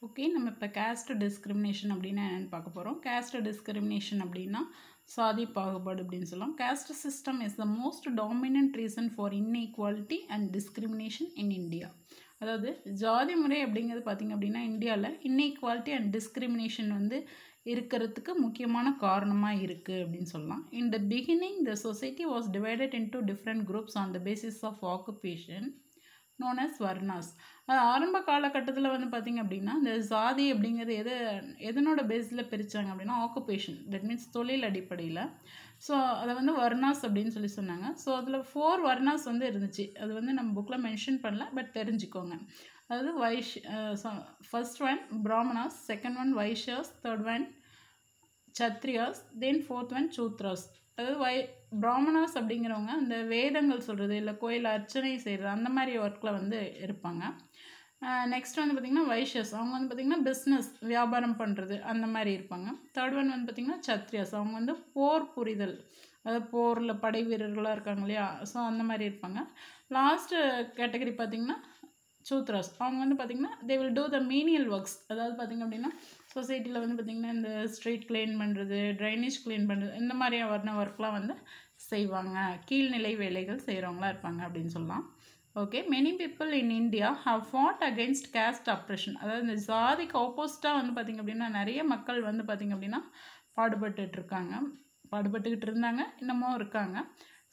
Okay, நம்ம இப்போ caste discrimination அப்படின்னா என்னென்னு பார்க்க போகிறோம். கேஸ்ட் டிஸ்கிரிமினேஷன் அப்படின்னா சாதி பாகுபாடு அப்படின்னு சொல்லலாம். Caste system is the most dominant reason for inequality and discrimination in India. அதாவது ஜாதி முறை அப்படிங்கிறது பார்த்திங்க அப்படின்னா இந்தியாவில் இன்இக்வாலிட்டி அண்ட் டிஸ்கிரிமினேஷன் வந்து இருக்கிறதுக்கு முக்கியமான காரணமாக இருக்குது அப்படின்னு சொல்லலாம். In the beginning the society was divided into different groups on the basis of occupation known as varnas. அது ஆரம்ப காலகட்டத்தில் வந்து பார்த்திங்க அப்படின்னா இந்த ஜாதி அப்படிங்கிறது எதனோட பேஸில் பிரித்தாங்க அப்படின்னா ஆக்குபேஷன், தட் மீன்ஸ் தொழில் அடிப்படையில். ஸோ அதை வந்து வர்ணாஸ் அப்படின்னு சொன்னாங்க. ஸோ அதில் 4 வர்ணாஸ் வந்து இருந்துச்சு. அது வந்து நம்ம புக்கில் மென்ஷன் பண்ணல, பட் தெரிஞ்சுக்கோங்க. அதாவது first one Brahmanas, second one Vaishyas, third one Kshatriyas, தென் ஃபோர்த் ஒன் சூத்ராஸ். அதாவது பிராமணாஸ் அப்படிங்கிறவங்க அந்த வேதங்கள் சொல்கிறது இல்லை கோயில் அர்ச்சனை செய்கிறது அந்த மாதிரி ஒர்க்கில் வந்து இருப்பாங்க. நெக்ஸ்ட் வந்து பார்த்திங்கன்னா வைஷ்யஸ், அவங்க வந்து பார்த்திங்கன்னா பிஸ்னஸ் வியாபாரம் பண்ணுறது அந்த மாதிரி இருப்பாங்க. தேர்ட் ஒன் வந்து பார்த்திங்கன்னா சத்ரியாஸ், அவங்க வந்து போர் புரிதல், அதாவது போரில் படை வீரர்களாக இருக்காங்க இல்லையா, ஸோ அந்த மாதிரி இருப்பாங்க. லாஸ்ட்டு கேட்டகரி பார்த்திங்கன்னா சூத்ராஸ், அவங்க வந்து பார்த்திங்கன்னா they will do the menial works. அதாவது பார்த்திங்க அப்படின்னா சொசைட்டியில் வந்து பார்த்திங்கன்னா இந்த ஸ்ட்ரீட் க்ளீன் பண்ணுறது, ட்ரைனேஜ் க்ளீன் பண்ணுறது, இந்த மாதிரியான ஒர்க்லாம் வந்து செய்வாங்க. கீழ்நிலை வேலைகள் செய்கிறவங்களா இருப்பாங்க அப்படின்னு சொல்லலாம். Okay, many people in India have fought against caste oppression. அதாவது இந்த ஜாதிக்கு ஆப்போசிட்டாக வந்து பார்த்திங்க அப்படின்னா நிறைய மக்கள் வந்து பார்த்திங்க அப்படின்னா பாடுபட்டுக்கிட்டு இருந்தாங்க, இன்னமும் இருக்காங்க.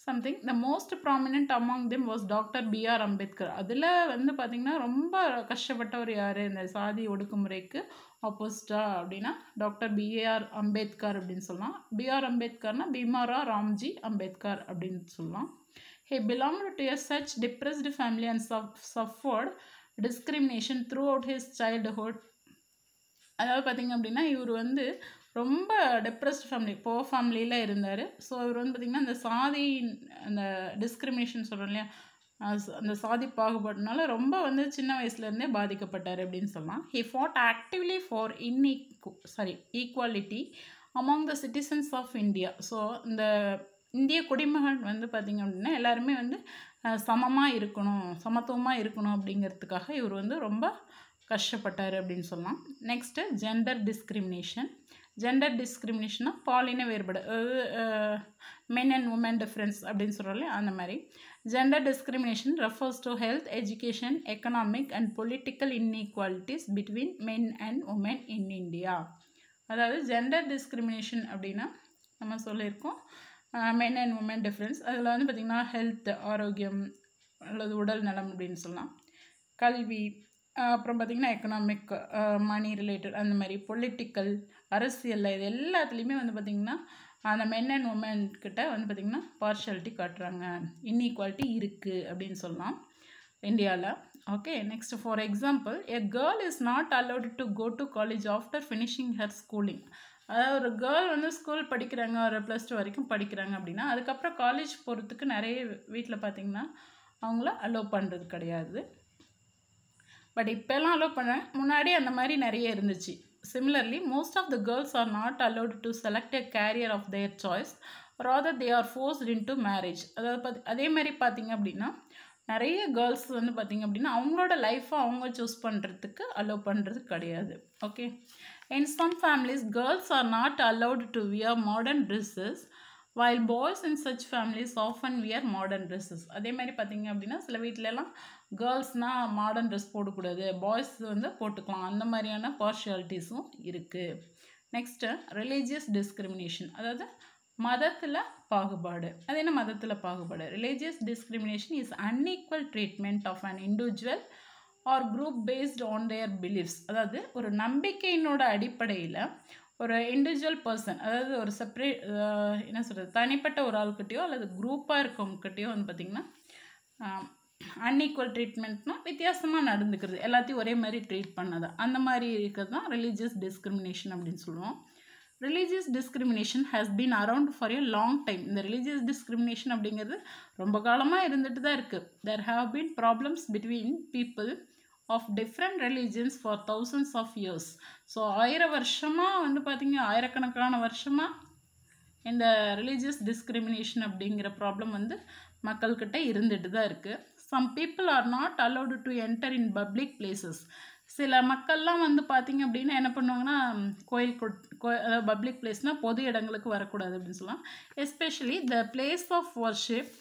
Something the most prominent among them was doctor B.R. Ambedkar. அதில் வந்து பார்த்திங்கன்னா ரொம்ப கஷ்டப்பட்டவர் யார் இந்த சாதி ஒடுக்குமுறைக்கு ஆப்போசிட்டாக அப்படின்னா டாக்டர் B.R. அம்பேத்கர் அப்படின்னு சொல்லலாம். B.R. அம்பேத்கர்னா பீமாரா ராம்ஜி அம்பேத்கர் அப்படின்னு சொல்லலாம். He belonged to a such depressed family and suffered discrimination throughout his childhood. அதாவது பார்த்திங்க அப்படின்னா இவர் வந்து ரொம்ப டெப்ரெஸ்ட் ஃபேமிலி, போர் ஃபேமிலியில் இருந்தார். ஸோ இவர் வந்து பார்த்திங்கன்னா அந்த சாதி அந்த டிஸ்கிரிமினேஷன் சொல்கிறோம் இல்லையா, அந்த சாதி பாகுபாடுனால ரொம்ப வந்து சின்ன வயசுலேருந்தே பாதிக்கப்பட்டார் அப்படின்னு சொல்லலாம். He fought actively for equality among the citizens of India. So இந்த இந்திய குடிமகன் வந்து பார்த்திங்க அப்படின்னா எல்லாருமே வந்து சமமாக இருக்கணும், சமத்துவமாக இருக்கணும் அப்படிங்கிறதுக்காக இவர் வந்து ரொம்ப கஷ்டப்பட்டார் அப்படின்னு சொல்லலாம். Next gender discrimination. ஜெண்டர் டிஸ்கிரிமினேஷன்னா பாலின வேறுபாடு, அதாவது மென் அண்ட் உமன் டிஃப்ரென்ஸ் அப்படின்னு சொல்கிறோம்ல அந்த மாதிரி. Gender discrimination refers to health, education, economic and political inequalities between men and women in India. அதாவது ஜெண்டர் டிஸ்கிரிமினேஷன் அப்படின்னா நம்ம சொல்லியிருக்கோம் மென் அண்ட் உமன் டிஃப்ரென்ஸ். அதில் வந்து பார்த்திங்கன்னா ஹெல்த், ஆரோக்கியம் அல்லது உடல் நலம் அப்படின்னு சொல்லலாம், கல்வி, அப்புறம் பார்த்திங்கன்னா எக்கனாமிக், மணி ரிலேட்டட், அந்த மாதிரி பொலிட்டிக்கல், அரசியலில், இது எல்லாத்துலேயுமே வந்து பார்த்திங்கன்னா அந்த மென் அண்ட் உமன் கிட்ட வந்து பார்த்திங்கன்னா பார்ஷியாலிட்டி காட்டுறாங்க, இன்இக்வாலிட்டி இருக்குது அப்படின்னு சொல்லலாம் இந்தியாவில். Okay, next for example a girl is not allowed to go to college after finishing her schooling. அதாவது ஒரு கேர்ள் வந்து ஸ்கூல் படிக்கிறாங்க, ஒரு +2 வரைக்கும் படிக்கிறாங்க அப்படின்னா அதுக்கப்புறம் காலேஜ் போகிறதுக்கு நிறைய வீட்டில் பார்த்திங்கன்னா அவங்கள அலோவ் பண்ணுறது கிடையாது. பட் இப்போல்லாம் அலோவ் பண்ணுறேன், முன்னாடி அந்த மாதிரி நிறைய இருந்துச்சு. Similarly most of the girls are not allowed to select a career of their choice, rather they are forced into marriage. அதாவது அதே மாதிரி பார்த்திங்க அப்படின்னா நிறைய கேர்ள்ஸ் வந்து பார்த்திங்க அப்படின்னா அவங்களோட லைஃப்பை அவங்க சூஸ் பண்ணுறதுக்கு அலோவ் பண்ணுறது கிடையாது. Okay, in some families girls are not allowed to wear modern dresses while boys in such families often wear modern dresses. அதே மாதிரி பார்த்திங்க அப்படின்னா சில வீட்டிலலாம் கேர்ள்ஸ்னால் மாடர்ன் ட்ரெஸ் போடக்கூடாது, பாய்ஸ் வந்து போட்டுக்கலாம், அந்த மாதிரியான பார்ஷியாலிட்டிஸும் இருக்குது. நெக்ஸ்ட்டு ரிலீஜியஸ் டிஸ்கிரிமினேஷன், அதாவது மதத்தில் பாகுபாடு. அது என்ன மதத்தில் பாகுபாடு? Religious discrimination is unequal treatment of an individual or group based on their beliefs. அதாவது ஒரு நம்பிக்கையினோட அடிப்படையில் ஒரு இண்டிவிஜுவல் பர்சன், அதாவது ஒரு செப்பரேட் என்ன சொல்கிறது தனிப்பட்ட ஒரு ஆள்கிட்டையோ அல்லது குரூப்பாக இருக்கவங்ககிட்டையோ வந்து பார்த்திங்கன்னா அன்ஈக்குவல் ட்ரீட்மெண்ட்னால் வித்தியாசமாக நடந்துக்கிறது, எல்லாத்தையும் ஒரே மாதிரி ட்ரீட் பண்ணது, அந்த மாதிரி இருக்கிறது தான் ரிலீஜியஸ் டிஸ்கிரிமினேஷன் அப்படின்னு சொல்லுவோம். Religious discrimination has been around for a long time. இந்த ரிலீஜியஸ் டிஸ்கிரிமினேஷன் அப்படிங்கிறது ரொம்ப காலமாக இருந்துட்டு தான் இருக்குது. There have been problems between people of different religions for thousands of years. So 1000 வருஷமாக வந்து பார்த்திங்க, ஆயிரக்கணக்கான வருஷமாக இந்த ரிலீஜியஸ் டிஸ்கிரிமினேஷன் அப்படிங்கிற ப்ராப்ளம் வந்து மக்கள்கிட்ட இருந்துட்டு தான் இருக்குது. Some people are not allowed to enter in public places. சில மக்கள்லாம் வந்து பார்த்திங்க அப்படின்னா என்ன பண்ணுவாங்கன்னா, கோயில் அதாவது பப்ளிக் பிளேஸ்னால் பொது இடங்களுக்கு வரக்கூடாது அப்படின்னு சொல்லலாம். Especially the place of worship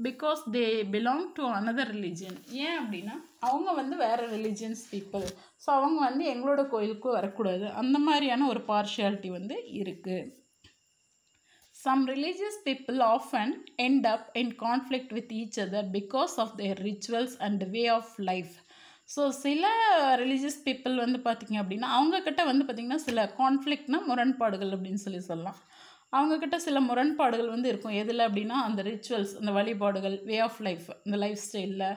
because they belong to another religion. ஏன் அப்படின்னா அவங்க வந்து வேறு ரிலீஜியன்ஸ் பீப்புள். ஸோ அவங்க வந்து எங்களோட கோயிலுக்கு வரக்கூடாது. அந்த மாதிரியான ஒரு பார்ஷியாலிட்டி வந்து இருக்குது. Some religious people often end up in conflict with each other because of their rituals and way of life. So சில ரிலீஜியஸ் பீப்புள் வந்து பார்த்திங்க அப்படின்னா அவங்கக்கிட்ட வந்து பார்த்திங்கன்னா சில கான்ஃப்ளிக்ட்னால் முரண்பாடுகள் அப்படின்னு சொல்லலாம். அவங்கக்கிட்ட சில முரண்பாடுகள் வந்து இருக்கும். எதில் அப்படின்னா அந்த ரிச்சுவல்ஸ், அந்த வழிபாடுகள், வே ஆஃப் லைஃப், இந்த லைஃப் ஸ்டைலில்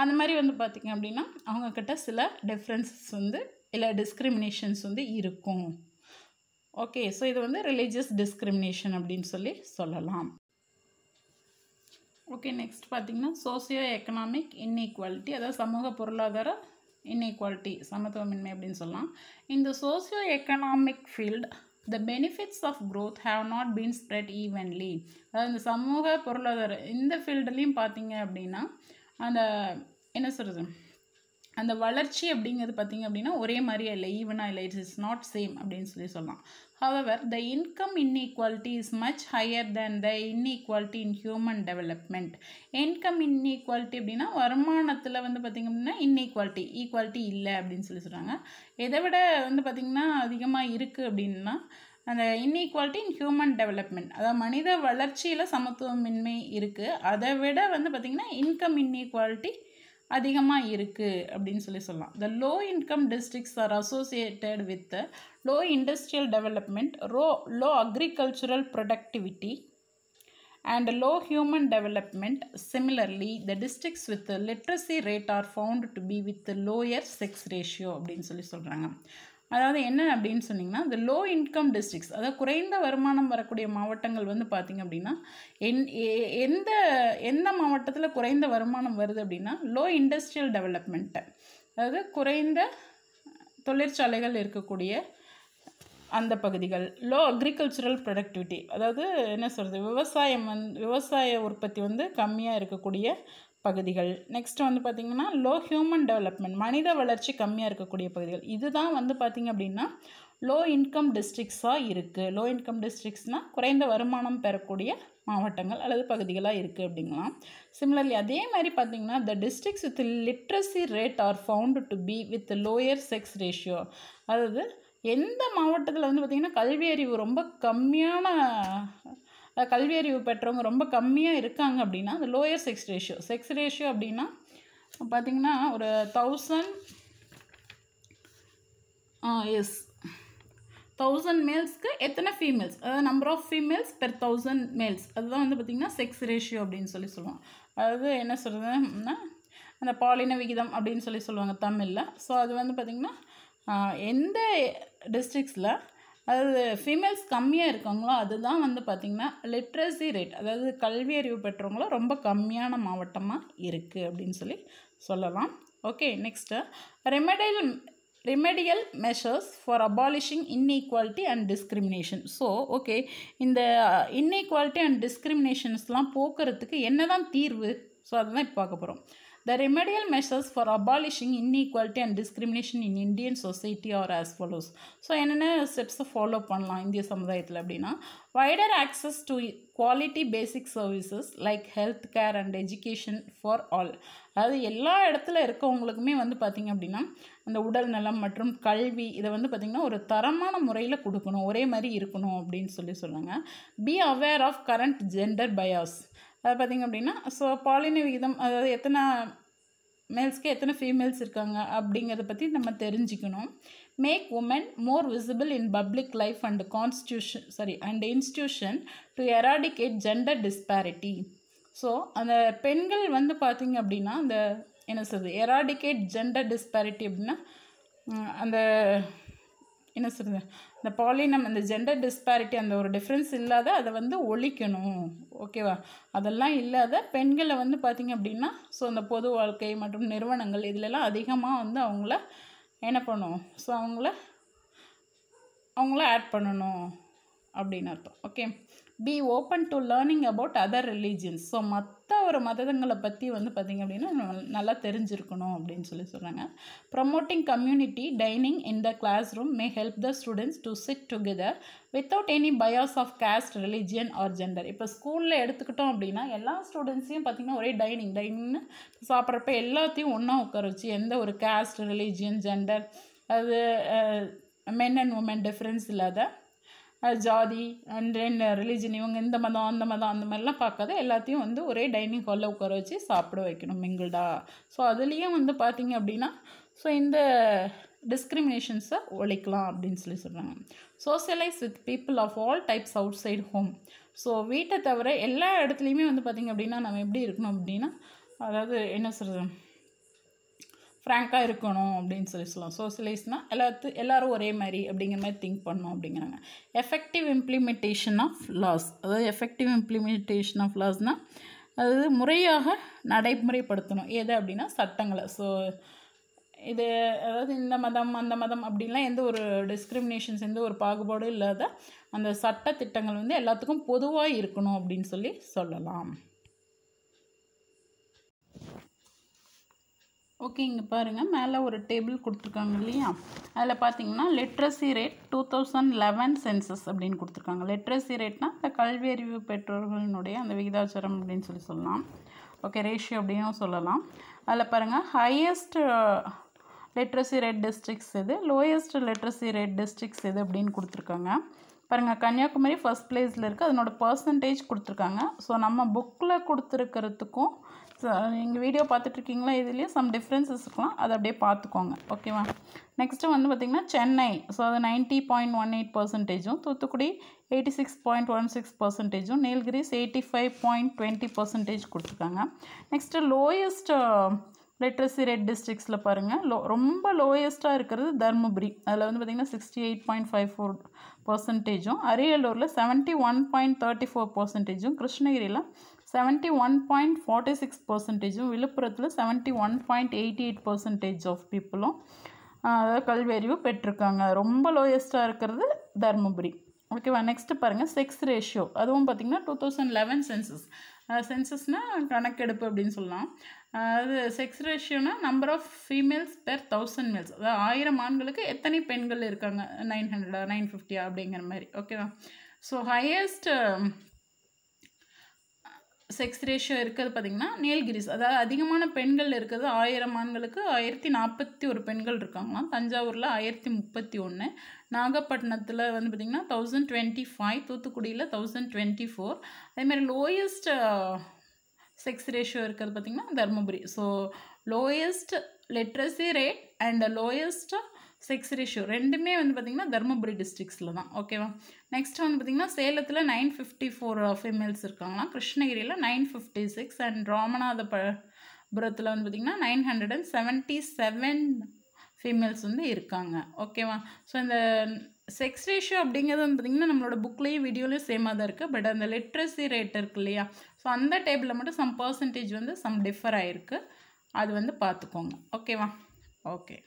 அந்த மாதிரி வந்து பார்த்திங்க அப்படின்னா அவங்கக்கிட்ட சில டிஃப்ரென்சஸ் வந்து இல்லை டிஸ்கிரிமினேஷன்ஸ் வந்து இருக்கும். ஓகே, ஸோ இது வந்து ரிலீஜியஸ் டிஸ்கிரிமினேஷன் அப்படின்னு சொல்லலாம். ஓகே, நெக்ஸ்ட் பார்த்திங்கன்னா சோசியோ எக்கனாமிக் இன்இக்வாலிட்டி, அதாவது சமூக பொருளாதார இன்இக்வாலிட்டி, சமத்துவமின்மை அப்படின்னு சொல்லலாம். இந்த socio economic field the benefits of growth have not been spread evenly. அதாவது இந்த சமூக பொருளாதார இந்த ஃபீல்டுலேயும் பார்த்தீங்க அப்படின்னா அந்த என்ன சொல்கிறது, அந்த வளர்ச்சி அப்படிங்கிறது பார்த்திங்க அப்படின்னா ஒரே மாதிரியே இல்லை, ஈவனாக இல்லை, இட் இஸ் நாட் சேம் அப்படின்னு சொல்லலாம். However, the income inequality is much higher than the inequality in human development. Income inequality அப்படின்னா வருமானத்தில் வந்து பார்த்திங்க அப்படின்னா ஈக்குவாலிட்டி இல்லை அப்படின்னு சொல்கிறாங்க. இதை விட வந்து பார்த்திங்கன்னா அதிகமாக இருக்குது அப்படின்னா அந்த இன்இக்வாலிட்டி இன் ஹியூமன் டெவலப்மெண்ட், அதாவது மனித வளர்ச்சியில் சமத்துவமின்மை இருக்குது. அதை விட வந்து பார்த்திங்கன்னா இன்கம் இன்இக்வாலிட்டி அதிகமாக இருக்குது அப்படின்னு சொல்லலாம். The low income districts are associated with the low industrial development, low agricultural productivity and low human development. Similarly, the districts with the literacy rate are found to be with the lower sex ratio அப்படின்னு சொல்கிறாங்க. அதாவது என்ன அப்படின்னு சொன்னிங்கன்னா இந்த low income districts, அதாவது குறைந்த வருமானம் வரக்கூடிய மாவட்டங்கள் வந்து பார்த்திங்க அப்படின்னா எந்த மாவட்டத்தில் குறைந்த வருமானம் வருது அப்படின்னா லோ இண்டஸ்ட்ரியல் டெவலப்மெண்ட்டு, அதாவது குறைந்த தொழிற்சாலைகள் இருக்கக்கூடிய அந்த பகுதிகள். லோ அக்ரிகல்ச்சுரல் ப்ரொடக்டிவிட்டி, அதாவது என்ன சொல்கிறது, விவசாய உற்பத்தி வந்து கம்மியாக இருக்கக்கூடிய பகுதிகள். நெக்ஸ்ட் வந்து பார்த்திங்கன்னா லோ ஹியூமன் டெவலப்மெண்ட், மனித வளர்ச்சி கம்மியாக இருக்கக்கூடிய பகுதிகள். இதுதான் வந்து பார்த்திங்க அப்படின்னா லோ இன்கம் டிஸ்ட்ரிக்ஸாக இருக்குது. லோ இன்கம் டிஸ்ட்ரிக்ஸ்னால் குறைந்த வருமானம் பெறக்கூடிய மாவட்டங்கள் அல்லது பகுதிகளாக இருக்குது அப்படிங்கலாம். சிமிலர்லி அதே மாதிரி பார்த்திங்கன்னா த districts with literacy rate are found to be with lower sex ratio, அதாவது எந்த மாவட்டத்தில் வந்து பார்த்திங்கன்னா கல்வி அறிவு பெற்றவங்க ரொம்ப கம்மியாக இருக்காங்க அப்படின்னா அந்த லோயர் செக்ஸ் ரேஷியோ அப்படின்னா பார்த்திங்கன்னா ஒரு 1000 மேல்ஸ்க்கு எத்தனை ஃபீமேல்ஸ், அதாவது number of females per 1000 males, அதுதான் வந்து பார்த்திங்கன்னா செக்ஸ் ரேஷியோ அப்படின்னு சொல்லுவோம். அதாவது என்ன சொல்கிறதுன்னா அந்த பாலின விகிதம் அப்படின்னு சொல்லுவாங்க தமிழில். ஸோ அது வந்து பார்த்திங்கன்னா எந்த டிஸ்ட்ரிக்ஸில் அதாவது ஃபீமேல்ஸ் கம்மியாக இருக்காங்களோ அதுதான் வந்து பார்த்திங்கன்னா லிட்ரஸி ரேட், அதாவது கல்வி அறிவு பெற்றவங்களோ ரொம்ப கம்மியான மாவட்டமாக இருக்குது அப்படின்னு சொல்லலாம். Okay, next remedial measures for abolishing inequality and discrimination. So okay, இந்த இன்இக்வாலிட்டி அண்ட் டிஸ்கிரிமினேஷன்ஸ்லாம் போக்குறதுக்கு என்ன தான் தீர்வு? ஸோ அதுதான் இப்போ பார்க்க போகிறோம். The remedial measures for abolishing inequality and discrimination in Indian society are as follows. So என்னென்ன ஸ்டெப்ஸை ஃபாலோ பண்ணலாம் இந்திய சமுதாயத்தில் அப்படின்னா wider access to quality basic services like health care and education for all. அதாவது எல்லா இடத்துல இருக்கவங்களுக்குமே வந்து பார்த்திங்க அப்படின்னா அந்த உடல் நலம் மற்றும் கல்வி இதை வந்து பார்த்திங்கன்னா ஒரு தரமான முறையில் கொடுக்கணும், ஒரே மாதிரி இருக்கணும் அப்படின்னு சொல்கிறாங்க. Be aware of current gender bias. அது பார்த்திங்க அப்படின்னா ஸோ பாலின விகிதம், அதாவது எத்தனை மேல்ஸ்க்கு எத்தனை ஃபீமேல்ஸ் இருக்காங்க அப்படிங்கிறத பற்றி நம்ம தெரிஞ்சுக்கணும். Make women more visible in public life and institution to eradicate gender disparity. So அந்த பெண்கள் வந்து பார்த்திங்க அப்படின்னா அந்த என்ன சொல்கிறது எராடிகேட் ஜெண்டர் டிஸ்பாரிட்டி அப்படின்னா அந்த என்ன சொல்கிறது இந்த பாலினம் அந்த ஜெண்டர் டிஸ்பாரிட்டி அந்த ஒரு டிஃப்ரென்ஸ் இல்லாத அதை வந்து ஒழிக்கணும். ஓகேவா, அதெல்லாம் இல்லாத பெண்களை வந்து பார்த்திங்க அப்படின்னா ஸோ அந்த பொது வாழ்க்கை மற்றும் நிறுவனங்கள் இதிலெல்லாம் அதிகமாக வந்து அவங்கள என்ன பண்ணணும், ஸோ அவங்கள ஆட் பண்ணணும் அப்படின்னு அர்த்தம். Okay, be open to learning about other religions. So மற்ற ஒரு மதங்களை பற்றி வந்து பார்த்திங்க அப்படின்னா நல்லா தெரிஞ்சிருக்கணும் அப்படின்னு சொல்கிறாங்க. Promoting community dining in the classroom may help the students to sit together without any bias of caste religion or gender. இப்போ ஸ்கூலில் எடுத்துக்கிட்டோம் அப்படின்னா எல்லா ஸ்டூடெண்ட்ஸையும் பார்த்திங்கன்னா ஒரே டைனிங்னு சாப்பிட்றப்ப எல்லாத்தையும் ஒன்றா உட்கார வச்சு எந்த ஒரு காஸ்ட் ரிலீஜியன் ஜெண்டர் அது மென் அண்ட் உமன் டிஃப்ரென்ஸ் இல்லாத ஜாதி அண்ட் தென் ரிலீஜன் இவங்க இந்த மதம் அந்த மதம் அந்த மாதிரிலாம் பார்க்காத எல்லாத்தையும் வந்து ஒரே டைனிங் ஹாலில் உட்கார வச்சு சாப்பிட வைக்கணும் மிங்கிள்டா. ஸோ அதுலேயும் வந்து பார்த்திங்க அப்படின்னா ஸோ இந்த டிஸ்கிரிமினேஷன்ஸை ஒழிக்கலாம் அப்படின்னு சொல்கிறாங்க. Socialise with people of all types outside home. So வீட்டை தவிர எல்லா இடத்துலையுமே வந்து பார்த்திங்க அப்படின்னா நம்ம எப்படி இருக்கணும் அப்படின்னா அதாவது என்ன சொல்கிறது ஃப்ராங்காக இருக்கணும் அப்படின்னு சொல்லலாம். சோசியலைஸ்னால் எல்லோரும் ஒரே மாதிரி அப்படிங்கிற மாதிரி திங்க் பண்ணணும் அப்படிங்கிறாங்க. Effective implementation of laws. அதாவது எஃபெக்டிவ் இம்ப்ளிமெண்டேஷன் ஆஃப் லாஸ்னால் அதாவது முறையாக நடைமுறைப்படுத்தணும் எது அப்படின்னா சட்டங்களை. ஸோ இது அதாவது இந்த மதம் அந்த மதம் அப்படின்லாம் எந்த ஒரு டிஸ்கிரிமினேஷன்ஸ் எந்த ஒரு பாகுபாடும் இல்லாத அந்த சட்ட திட்டங்கள் வந்து எல்லாத்துக்கும் பொதுவாக இருக்கணும் அப்படின்னு சொல்லலாம். ஓகே, இங்கே பாருங்கள் மேலே ஒரு டேபிள் கொடுத்துருக்காங்க இல்லையா, அதில் பார்த்தீங்கன்னா லிட்ரஸி ரேட் 2011 சென்சஸ் அப்படின்னு கொடுத்துருக்காங்க. லிட்ரஸி ரேட்னால் இந்த கல்வி அறிவு பெற்றோர்களினுடைய அந்த விகிதாச்சாரம் அப்படின்னு சொல்லலாம். ஓகே, ரேஷியோ அப்படின்னும் சொல்லலாம். அதில் பாருங்கள் ஹையஸ்ட் லிட்ரஸி ரேட் டிஸ்ட்ரிக்ஸ் எது, லோயஸ்ட் லிட்ரஸி ரேட் டிஸ்ட்ரிக்ஸ் எது அப்படின்னு கொடுத்துருக்காங்க. பாருங்கள் கன்னியாகுமரி ஃபர்ஸ்ட் பிளேஸில் இருக்குது, அதனோட பர்சன்டேஜ் கொடுத்துருக்காங்க. ஸோ நம்ம புக்கில் கொடுத்துருக்கிறதுக்கும் நீங்கள் வீடியோ பார்த்துட்ருக்கீங்களா இதுலேயும் சம் டிஃப்ரென்சஸ் இருக்கலாம், அதை அப்படியே பார்த்துக்கோங்க. ஓகேவா. நெக்ஸ்ட்டு வந்து பார்த்திங்கன்னா சென்னை, ஸோ அது 90.18%, தூத்துக்குடி 86.16%, நீலகிரிஸ் 85.20% கொடுத்துருக்காங்க. நெக்ஸ்ட்டு லோயஸ்ட் லிட்ரஸி ரேட் டிஸ்ட்ரிக்ஸில் பாருங்கள் ரொம்ப லோயஸ்ட்டாக இருக்கிறது தருமபுரி, அதில் வந்து பார்த்திங்கன்னா 68.54%, அரியலூரில் 71.34%, கிருஷ்ணகிரியில் 71.46%, விழுப்புரத்தில் 71.88% ஆஃப் பீப்புளும் அதாவது கல்வி அறிவு பெற்றிருக்காங்க. ரொம்ப லோயஸ்ட்டாக இருக்கிறது தருமபுரி. ஓகேவா. நெக்ஸ்ட்டு பாருங்கள் செக்ஸ் ரேஷியோ, அதுவும் பார்த்திங்கன்னா 2011 சென்சஸ். சென்சஸ்னால் கணக்கெடுப்பு அப்படின்னு சொல்லலாம். அது செக்ஸ் ரேஷியோனா number of females per 1000 males, அதாவது 1000 ஆண்களுக்கு எத்தனை பெண்கள் இருக்காங்க, 900 950 அப்படிங்கிற மாதிரி. ஓகேவா. ஸோ ஹையஸ்ட் செக்ஸ் ரேஷியோ இருக்கிறது பார்த்திங்கன்னா நீலகிரிஸ், அதாவது அதிகமான பெண்கள் இருக்கிறது 1000 ஆண்களுக்கு 1041 பெண்கள் இருக்காங்களாம். தஞ்சாவூரில் 1031, நாகப்பட்டினத்தில் வந்து பார்த்திங்கன்னா 1025, தூத்துக்குடியில் 1024. அதேமாதிரி லோயஸ்ட் செக்ஸ் ரேஷியோ இருக்கிறது பார்த்திங்கன்னா Dharmapuri. So lowest literacy rate and lowest sex ratio ரெண்டுமே வந்து பார்த்திங்கன்னா தருமபுரி டிஸ்ட்ரிக்ஸில் தான். ஓகேவா. நெக்ஸ்ட் வந்து பார்த்திங்கன்னா சேலத்தில் 954 ஃபீமேல்ஸ் இருக்காங்களாம், கிருஷ்ணகிரியில் 956 அண்ட் ராமநாதபுரத்தில் வந்து பார்த்திங்கன்னா 977 ஃபீமேல்ஸ் வந்து இருக்காங்க. ஓகேவா. ஸோ இந்த செக்ஸ் ரேஷியோ அப்படிங்கிறது வந்து பார்த்திங்கன்னா நம்மளோட புக்லேயும் வீடியோலையும் சேமாக தான் இருக்குது. பட் அந்த லிட்ரஸி ரேட் இருக்குது இல்லையா, ஸோ அந்த டேபிளில் மட்டும் சம் பர்சன்டேஜ் வந்து சம் டிஃபர் ஆகிருக்கு, அது வந்து பார்த்துக்கோங்க. ஓகேவா. ஓகே.